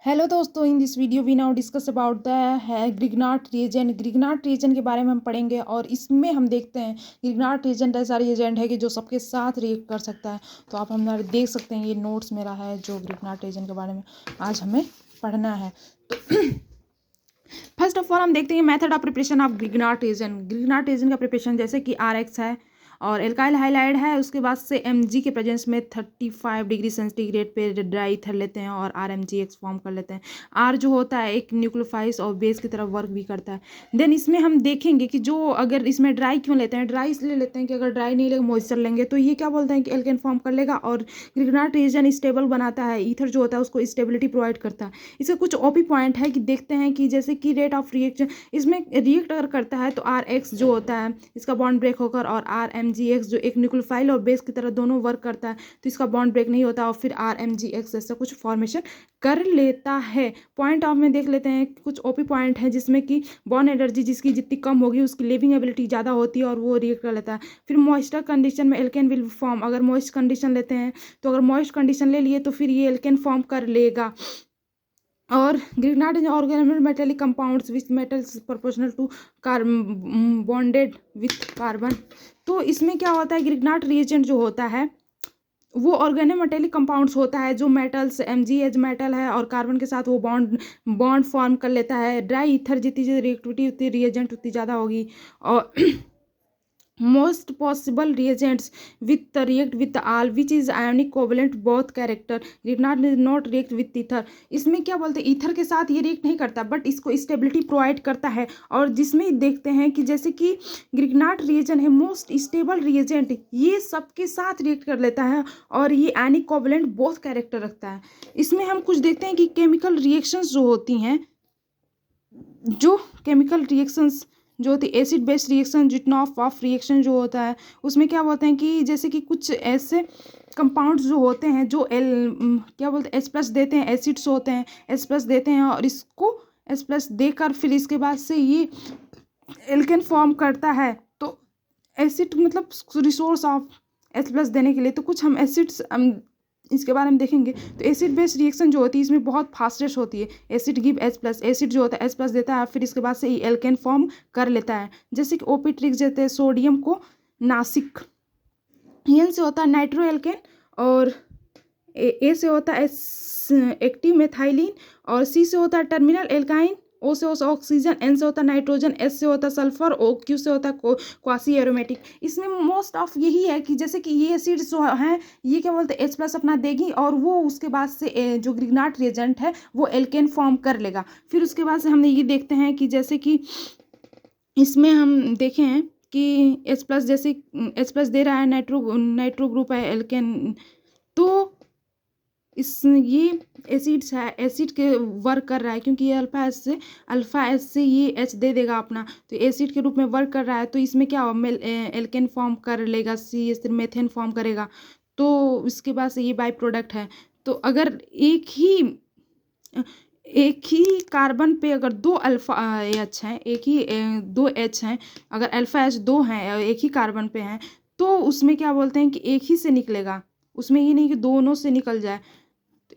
Hello दोस्तों, in this video we now discuss about the है Grignard reagent. Grignard reagent के बारे में हम पढ़ेंगे और इसमें हम देखते हैं ग्रिग्नार्ड रीजन ऐसा रीजन है कि जो सबके साथ रिएक्ट कर सकता है। तो आप हमारे देख सकते हैं, ये नोट्स मेरा है जो ग्रिग्नार्ड रीजन के बारे में आज हमें पढ़ना है। तो फर्स्ट ऑफ ऑल हम देखते हैं method of preparation of Grignard reagent. Grignard reason का प्रिपरेशन जैसे कि RX है और एल्काइल हाइलाइड है, उसके बाद से Mg के प्रेजेंस में 35 डिग्री सेंटीग्रेड पे ड्राई ईथर लेते हैं और RMgX फॉर्म कर लेते हैं। R जो होता है एक न्यूक्लियोफाइल्स और बेस की तरफ वर्क भी करता है। देन इसमें हम देखेंगे कि जो अगर इसमें ड्राई क्यों लेते हैं, ड्राई इसलिए लेते हैं कि अगर ड्राई नहीं लेंगे मॉइस्चर लेंगे तो ये क्या बोलते हैं कि एल्केन फॉर्म कर लेगा और ग्रिग्नार्ड रीजन स्टेबल बनाता है। ईथर जो होता है उसको स्टेबिलिटी प्रोवाइड करता है। इसका कुछ ओपी पॉइंट है कि देखते हैं कि जैसे कि रेट ऑफ रिएक्शन, इसमें रिएक्ट अगर करता है तो RX जो होता है इसका बॉन्ड ब्रेक होकर और RMgX जो एक न्यूक्लियोफाइल और बेस की तरह दोनों वर्क करता है तो इसका बॉन्ड ब्रेक नहीं होता और फिर RMgX ऐसा कुछ फॉर्मेशन कर लेता है। पॉइंट ऑफ में देख लेते हैं कुछ ओपी पॉइंट है जिसमें कि बॉन्ड एनर्जी जिसकी जितनी कम होगी उसकी लिविंग एबिलिटी ज़्यादा होती है और वो रिएक्ट कर लेता है। फिर मॉइस्चर कंडीशन में एल्केन विल फॉर्म, अगर मॉइस्ट कंडीशन लेते हैं तो अगर मॉइस्ट कंडीशन ले लिए तो फिर ये एल्केन फॉर्म कर लेगा। और Grignard is organic metallic compounds with metals proportional to bonded with carbon. तो इसमें क्या होता है, ग्रिग्नार्ड रिएजेंट जो होता है वो ऑर्गेनिक मेटेलिक कंपाउंड्स होता है जो मेटल्स Mg एज मेटल है और कार्बन के साथ वो बॉन्ड फॉर्म कर लेता है। ड्राई ईथर जितनी रिएक्टिविटी उतनी रिएजेंट उतनी ज़्यादा होगी और most possible reagents with react with all which is ionic covalent both character grignard does not react with ether। इसमें क्या बोलते हैं, ईथर के साथ ये रिएक्ट नहीं करता बट इसको स्टेबिलिटी प्रोवाइड करता है। और जिसमें देखते हैं कि जैसे कि ग्रिग्नार्ड रिएजेंट है मोस्ट स्टेबल रिएजेंट, ये सबके साथ रिएक्ट कर लेता है और ये आयनिक कोवलेंट बोथ कैरेक्टर रखता है। इसमें हम कुछ देखते हैं कि केमिकल रिएक्शंस जो होती हैं, जो केमिकल रिएक्शंस जो होती है एसिड बेस्ड रिएक्शन, जिटनॉफ ऑफ रिएक्शन जो होता है उसमें क्या बोलते हैं कि जैसे कि कुछ ऐसे कंपाउंड्स जो होते हैं जो क्या बोलते हैं H+ देते हैं, एसिड्स होते हैं H+ देते हैं और इसको H+ देकर फिर इसके बाद से ये एल्केन फॉर्म करता है। तो एसिड मतलब रिसोर्स ऑफ H+ देने के लिए तो कुछ हम एसिड्स इसके बारे में देखेंगे। तो एसिड बेस्ड रिएक्शन जो होती है इसमें बहुत फास्टेस्ट होती है। एसिड गिव H+, एसिड जो होता है H+ देता है फिर इसके बाद से एल्केन फॉर्म कर लेता है। जैसे कि OP ट्रिक्स देते हैं सोडियम को नासिक, N से होता है नाइट्रो एल्केन और A से होता है एक्टिव मेथाइलिन और C से होता है टर्मिनल एल्काइन, O से होता है ऑक्सीजन, N से होता है नाइट्रोजन, S से होता है सल्फर, OQ से होता है क्वासी एरोमेटिक। इसमें मोस्ट ऑफ यही है कि जैसे कि ये एसिड्स जो हैं ये क्या बोलते हैं H+ अपना देगी और वो उसके बाद से जो ग्रिग्नार्ड रिएजेंट है वो एल्केन फॉर्म कर लेगा। फिर उसके बाद से हमने ये देखते हैं कि जैसे कि इसमें हम देखें हैं कि H+ जैसे H+ दे रहा है, नाइट्रो ग्रुप है एल्केन, तो ये एसिड्स है, एसिड के वर्क कर रहा है क्योंकि ये अल्फा एस से ये H दे देगा अपना, तो एसिड के रूप में वर्क कर रहा है। तो इसमें क्या होगा, एल्केन फॉर्म कर लेगा, CH मेथेन फॉर्म करेगा। तो इसके बाद से ये बाई प्रोडक्ट है। तो अगर एक ही कार्बन पे अगर दो अल्फा H हैं, एक ही दो H हैं, अगर अल्फा H दो हैं और एक ही कार्बन पे हैं तो उसमें क्या बोलते हैं कि एक ही से निकलेगा, उसमें ये नहीं कि दोनों से निकल जाए। तो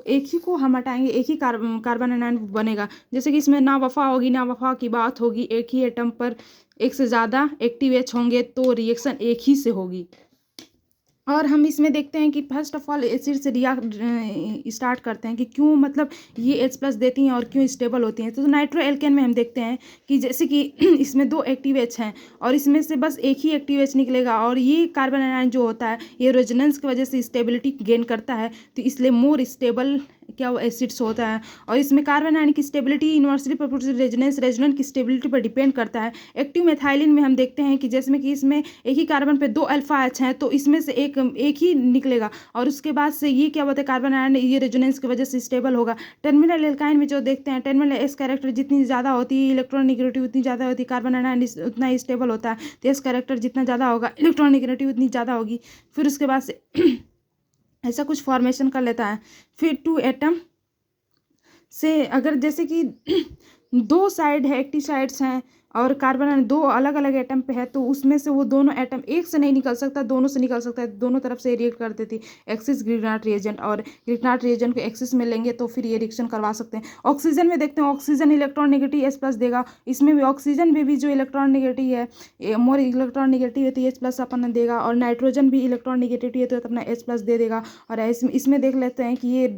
एक ही को हम हटाएंगे, एक ही कार्बन एनायन बनेगा। जैसे कि इसमें ना वफा होगी ना वफा की बात होगी, एक ही एटम पर एक से ज़्यादा एक्टिव H होंगे तो रिएक्शन एक ही से होगी। और हम इसमें देखते हैं कि फर्स्ट ऑफ ऑल एसिड से स्टार्ट करते हैं कि क्यों मतलब ये H+ देती हैं और क्यों स्टेबल होती हैं। तो नाइट्रो एल्केन में हम देखते हैं कि जैसे कि इसमें दो एक्टिव H हैं और इसमें से बस एक ही एक्टिव H निकलेगा और ये कार्बन आयन जो होता है ये रेजोनेंस की वजह से स्टेबिलिटी गेन करता है, तो इसलिए मोर स्टेबल क्या वो एसिड्स होता है। और इसमें कार्बन आयन की स्टेबिलिटी इन्वर्सली प्रोपोर्शनल रेजोनेंस की स्टेबिलिटी पर डिपेंड करता है। एक्टिव मेथाइलिन में हम देखते हैं कि जैसे कि इसमें एक ही कार्बन पे दो अल्फा H हैं तो इसमें से एक ही निकलेगा और उसके बाद से ये क्या बोलते हैं कार्बन आयन ये रेजोनेंस की वजह से स्टेबल होगा। टर्मिनल एल्काइन में जो देखते हैं टर्मिनल S कैरेक्टर जितनी ज़्यादा होती है इलेक्ट्रॉनिगेटिविटी उतनी ज़्यादा होती है, कार्बन आयन उतना स्टेबल होता है। तो S कैरेक्टर जितना ज़्यादा होगा इलेक्ट्रॉनिगेटिविटी उतनी ज़्यादा होगी। फिर उसके बाद से ऐसा कुछ फॉर्मेशन कर लेता है। फिर 2 एटम से अगर जैसे कि दो साइड है, एक्टिव साइड्स हैं और कार्बन दो अलग अलग एटम पे है, तो उसमें से वो दोनों एटम एक से नहीं निकल सकता, दोनों से निकल सकता है, दोनों तरफ से रिएक्ट कर देती एक्सिस ग्रिग्नार्ड रिएजेंट। और ग्रिग्नार्ड रिएजेंट को एक्सिस में लेंगे तो फिर ये रिएक्शन करवा सकते हैं। ऑक्सीजन में देखते हैं, ऑक्सीजन इलेक्ट्रॉन नेगेटिव H+ देगा, इसमें भी ऑक्सीजन में भी जो इलेक्ट्रॉन नेगेटिव है, मोर इलेक्ट्रॉन नेगेटिव है तो H+ अपन देगा, और नाइट्रोजन भी इलेक्ट्रॉन नेगेटिव है तो अपना H+ दे देगा। और इसमें देख लेते हैं कि ये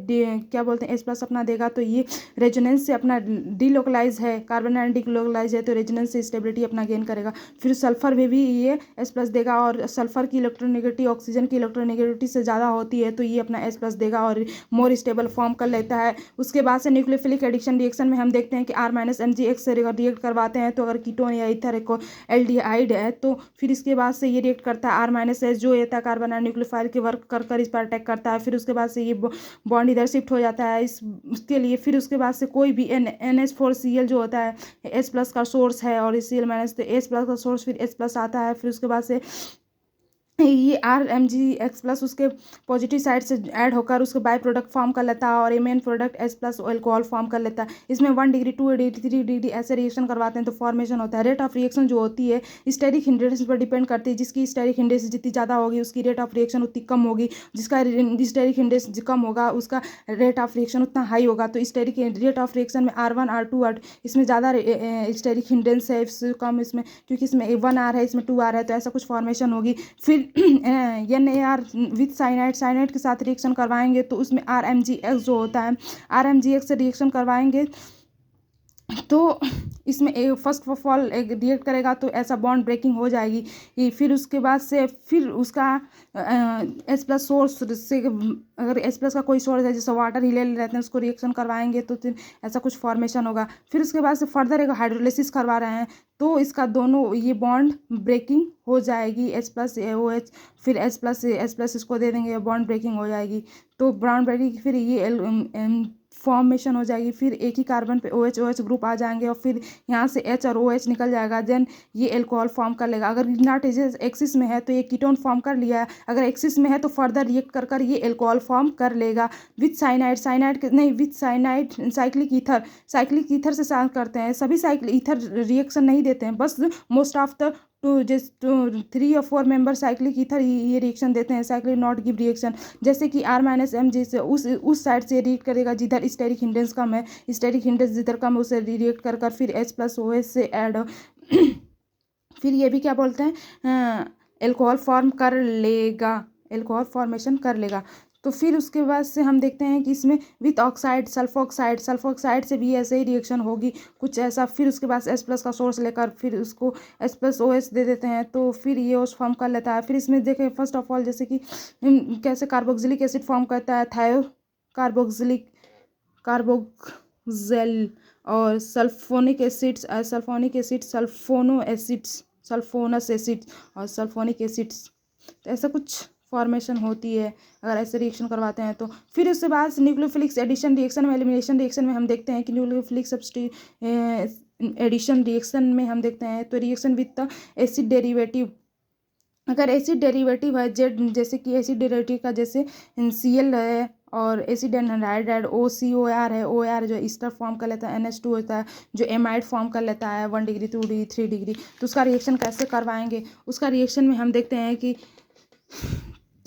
क्या बोलते हैं H+ अपना देगा, तो ये रेजोनेंस से अपना डिलोकलाइज है, कार्बन आयन डिलोकलाइज है तो रेजोनेंस से स्टेबिलिटी अपना गेन करेगा। फिर सल्फर में भी ये H+ देगा, और सल्फर की इलेक्ट्रोनेगेटिव ऑक्सीजन की इलेक्ट्रोनेगेटिविटी से ज़्यादा होती है तो ये अपना H+ देगा और मोर स्टेबल फॉर्म कर लेता है। उसके बाद से न्यूक्लियोफिलिक एडिशन रिएक्शन में हम देखते हैं कि R-MgX से रिएक्ट करवाते हैं, तो अगर कीटोन या ईथर को एल्डिहाइड है तो फिर इसके बाद से ये रिएक्ट करता है R-S, जो ये कार्बन आयन न्यूक्लियोफाइल के वर्क कर इस पर अटैक करता है। फिर उसके बाद से ये बॉन्ड इधर शिफ्ट हो जाता है उसके लिए। फिर उसके बाद से कोई भी NH4Cl जो होता है H+ का सोर्स है, और Cl- तो H+ का सोर्स फिर H+ आता है। फिर उसके बाद से ये R-MgX+ उसके पॉजिटिव साइड से ऐड होकर उसके बाय प्रोडक्ट फॉर्म कर लेता है, और ये main product H+ alcohol form कर लेता है। इसमें 1 डिग्री 2 डिग्री 3 डिग्री ऐसे रिएक्शन करवाते हैं तो फॉर्मेशन होता है। रेट ऑफ रिएक्शन जो होती है स्टेरिक हिंड्रेंस पर डिपेंड करती है, जिसकी स्टेरिक हिंड्रेंस जितनी ज़्यादा होगी उसकी रेट ऑफ रिएक्शन उतनी कम होगी, जिसका स्टेरिक हिंड्रेंस कम होगा उसका रेट ऑफ रिएक्शन उतना हाई होगा। तो स्टेरिक रेट ऑफ रिएक्शन में R1 R2 R इसमें ज़्यादा स्टेरिक हिंड्रेंस है, इससे कम इसमें, क्योंकि इसमें 1 R है इसमें 2 R है, तो ऐसा कुछ फॉर्मेशन होगी। फिर NaR विथ साइनाइड के साथ रिएक्शन करवाएंगे तो उसमें R-MgX जो होता है, R-MgX से रिएक्शन करवाएंगे तो इसमें फर्स्ट ऑफ ऑल एक रिएक्ट करेगा तो ऐसा बॉन्ड ब्रेकिंग हो जाएगी। फिर उसके बाद से फिर उसका H+ सोर्स से, अगर H+ का कोई सोर्स है जैसे वाटर ही ले रहते हैं उसको रिएक्शन करवाएंगे तो फिर ऐसा कुछ फॉर्मेशन होगा। फिर उसके बाद से फर्दर एक हाइड्रोलिसिस करवा रहे हैं तो इसका दोनों ये बॉन्ड ब्रेकिंग हो जाएगी H+ OH, फिर H+ इसको दे देंगे, बॉन्ड ब्रेकिंग हो जाएगी। तो बॉन्ड ब्रेकिंग फिर ये फॉर्मेशन हो जाएगी। फिर एक ही कार्बन पे OH ग्रुप आ जाएंगे और फिर यहाँ से H और OH निकल जाएगा, देन ये अल्कोहल फॉर्म कर लेगा। अगर ग्रिग्नार्ड एक्सिस में है तो ये कीटोन फॉर्म कर लिया है, अगर एक्सिस में है तो फर्दर रिएक्ट कर ये अल्कोहल फॉर्म कर लेगा विथ साइक्लिक ईथर से साथ करते हैं। सभी साइक्लिक ईथर रिएक्शन नहीं देते हैं, बस मोस्ट ऑफ द 3 और 4 मेंबर साइक्लिक ईथर ये रिएक्शन देते हैं, साइक्लिक नॉट गिव रिएक्शन। जैसे कि R-Mg से उस साइड से रिएक्ट करेगा जिधर स्टेरिक हिंड्रेंस कम है, स्टेरिक हिंड्रेंस जिधर कम है उसे रिएक्ट कर फिर H+ OH से ऐड फिर ये भी क्या बोलते हैं अल्कोहल फॉर्म कर लेगा, अल्कोहल फॉर्मेशन कर लेगा। तो फिर उसके बाद से हम देखते हैं कि इसमें विथ ऑक्साइड सल्फोक्साइड से भी ऐसे ही रिएक्शन होगी कुछ ऐसा। फिर उसके बाद H+ का सोर्स लेकर फिर उसको H+ OH दे देते हैं तो फिर ये OH फॉर्म कर लेता है। फिर इसमें देखें फर्स्ट ऑफ ऑल जैसे कि कैसे कार्बोक्सिलिक एसिड फॉर्म करता है, कार्बोक्सिल और सल्फोनिक एसिड्स सल्फोनस एसिड्स और सल्फोनिक एसिड्स, तो ऐसा कुछ फॉर्मेशन होती है अगर ऐसे रिएक्शन करवाते हैं तो। फिर उसके बाद न्यूक्लियोफिलिक एडिशन रिएक्शन में एलिमिनेशन रिएक्शन में हम देखते हैं कि न्यूक्लियोफिलिक एडिशन रिएक्शन में हम देखते हैं तो reaction with the acid derivative, अगर एसिड डेरिवेटिव है जेड, जैसे कि एसिड डेरिवेटिव का जैसे Cl है और एसिड एनहाइड्राइड OCOR है, OR जो ईस्टर फॉर्म कर लेता है, NH2 होता है जो एमाइड फॉर्म कर लेता है 1 डिग्री 2 डिग्री 3 डिग्री, तो उसका रिएक्शन कैसे करवाएंगे। उसका रिएक्शन में हम देखते हैं कि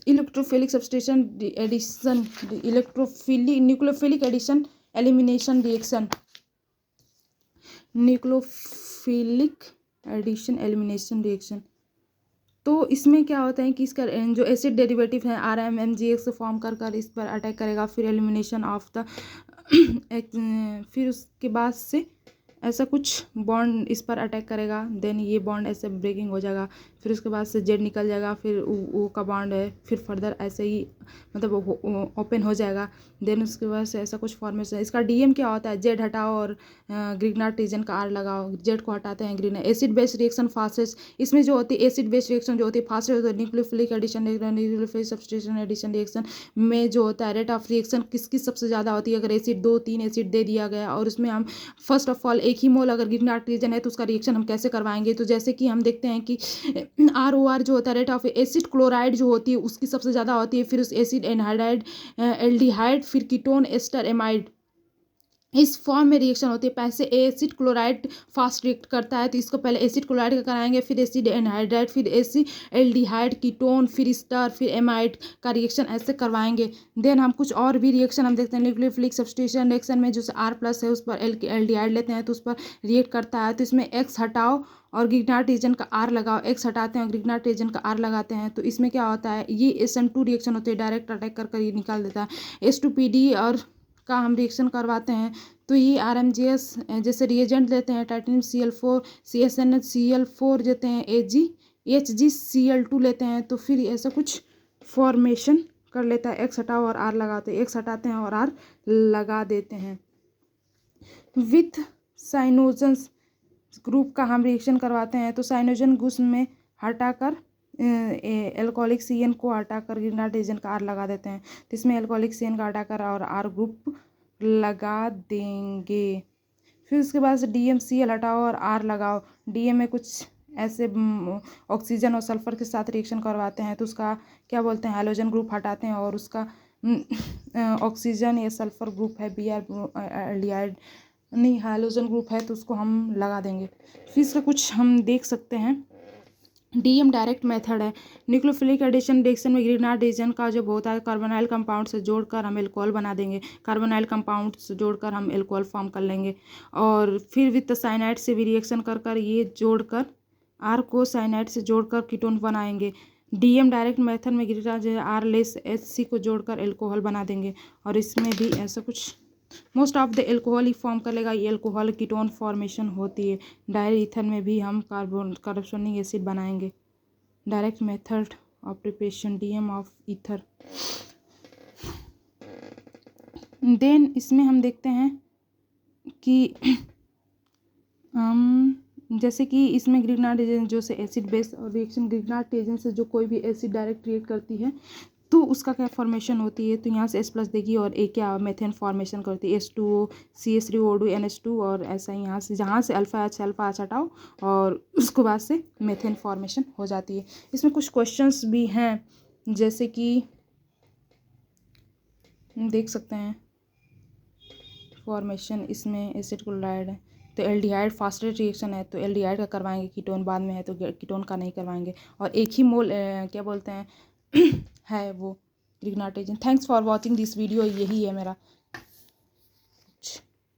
electrophilic substitution addition nucleophilic addition elimination reaction, nucleophilic addition elimination reaction. तो इसमें क्या होता है कि इसका जो एसिड डेरिवेटिव है R-MgX फॉर्म कर इस पर अटैक करेगा, फिर एलिमिनेशन ऑफ द फिर उसके बाद से ऐसा कुछ बॉन्ड इस पर अटैक करेगा, देन ये बॉन्ड ऐसे ब्रेकिंग हो जाएगा। फिर उसके बाद से जेड निकल जाएगा, फिर ओ का बॉन्ड है, फिर फर्दर ऐसे ही मतलब ओपन हो जाएगा। देन उसके बाद से ऐसा कुछ फॉर्मेशन। इसका DM क्या होता है, जेड हटाओ और ग्रिग्नार्ड रीजन का R लगाओ, जेड को हटाते हैं Grignard. Acid based reaction fastest, इसमें जो होती है एसिड बेस्ड रिएक्शन जो होती है फास्टेस्ट होती है nucleophilic addition nucleophilic substitution addition reaction में जो होता है रेट ऑफ रिएक्शन किसकी सबसे ज़्यादा होती है। अगर एसिड 2-3 एसिड दे दिया गया और उसमें हम फर्स्ट ऑफ ऑल एक ही मोल अगर ग्रिग्नार्ड रीजन है तो उसका रिएक्शन हम कैसे करवाएंगे। तो जैसे कि हम देखते हैं कि ROR जो होता है रेट ऑफ एसिड क्लोराइड जो होती है उसकी सबसे ज़्यादा होती है, फिर उस एसिड एनहाइड्राइड एल्डिहाइड, फिर कीटोन एस्टर एमाइड, इस फॉर्म में रिएक्शन होती है। पैसे एसिड क्लोराइड फास्ट रिएक्ट करता है, तो इसको पहले एसिड क्लोराइड का कराएंगे, फिर एसिड एनहाइड्राइड, फिर एसिड एल्डिहाइड कीटोन, फिर स्टर, फिर एमाइड का रिएक्शन ऐसे करवाएंगे। देन हम कुछ और भी रिएक्शन हम देखते हैं। न्यूक्लियोफिलिक सब्स्टिट्यूशन रिएक्शन में जो R+ है उस पर एल्डिहाइड लेते हैं तो उस पर रिएक्ट करता है। तो इसमें X हटाओ और ग्रिग्नार्ड रीजन का R लगाओ, X हटाते हैं और ग्रिग्नार्ड रीजन का R लगाते हैं, तो इसमें क्या होता है, ये SN2 रिएक्शन होती है, डायरेक्ट अटैक कर ये निकाल देता है। H2PD और का हम रिएक्शन करवाते हैं, तो ये RMGS जैसे रिएजेंट लेते हैं, टाइटेनियम Cl4 CSNH देते हैं, HgCl2 लेते हैं, तो फिर ऐसा कुछ फॉर्मेशन कर लेता है। X हटाओ और R लगाते हैं, X हटाते हैं और R लगा देते हैं। विथ साइनोजन्स ग्रुप का हम रिएक्शन करवाते हैं, तो साइनोजन ग्रुप में हटाकर एल्कोहलिक CN को हटाकर ग्रिग्नार्ड रीजन का R लगा देते हैं, तो इसमें एल्कोहलिक CN का हटाकर और R ग्रुप लगा देंगे। फिर उसके बाद से DMCl हटाओ और R लगाओ। DM में कुछ ऐसे ऑक्सीजन और सल्फर के साथ रिएक्शन करवाते हैं, तो उसका क्या बोलते हैं, हैलोजन ग्रुप हटाते हैं और उसका ऑक्सीजन या सल्फर ग्रुप है Br एल्डिहाइड नहीं हैलोजन ग्रुप है, तो उसको हम लगा देंगे। फिर इसका कुछ हम देख सकते हैं। DM डायरेक्ट मेथड है। न्यूक्लियोफिलिक एडिशन रिएक्शन में ग्रिग्नार्ड रीजन का जब होता है, कार्बोनाइल कंपाउंड से जोड़कर हम एल्कोहल बना देंगे, कार्बोनाइल कंपाउंड से जोड़कर हम एल्कोहल फॉर्म कर लेंगे। और फिर विद साइनाइड से भी रिएक्शन कर कर ये जोड़कर R को साइनाइड से जोड़कर कीटोन बनाएंगे। DM डायरेक्ट मेथड में ग्रिग्नार्ड R HC को जोड़कर एल्कोहल बना देंगे, और इसमें भी ऐसा कुछ most of the alcohol he form कर लेगा। ये एल्कोहल कीटोन फॉर्मेशन होती है। डायरेक्ट ईथर में भी हम कार्बोनिक एसिड बनाएंगे। Direct method of preparation DM of ether. Then इसमें हम देखते हैं कि हम जैसे कि इसमें ग्रिग्नार्ड रीजन जो से एसिड बेस और रिएक्शन ग्रिग्नार्ड रीजन से जो कोई भी एसिड डायरेक्ट रिएक्ट करती है, तो उसका क्या फॉर्मेशन होती है, तो यहाँ से H+ देगी और A क्या मेथेन फॉर्मेशन करती है, H2O CH3O2 NH2, और ऐसा ही यहाँ से जहाँ से अल्फा H हटाओ और उसको बाद से मेथेन फॉर्मेशन हो जाती है। इसमें कुछ क्वेश्चंस भी हैं, जैसे कि देख सकते हैं फॉर्मेशन, इसमें एसिड क्लोराइड है, तो एल्डिहाइड फास्टेस्ट रिएक्शन है, तो एल्डिहाइड का करवाएंगे, कीटोन बाद में है तो कीटोन का नहीं करवाएंगे, और एक ही मोल क्या बोलते हैं है वो Grignard reason. Thanks for watching this video, यही है मेरा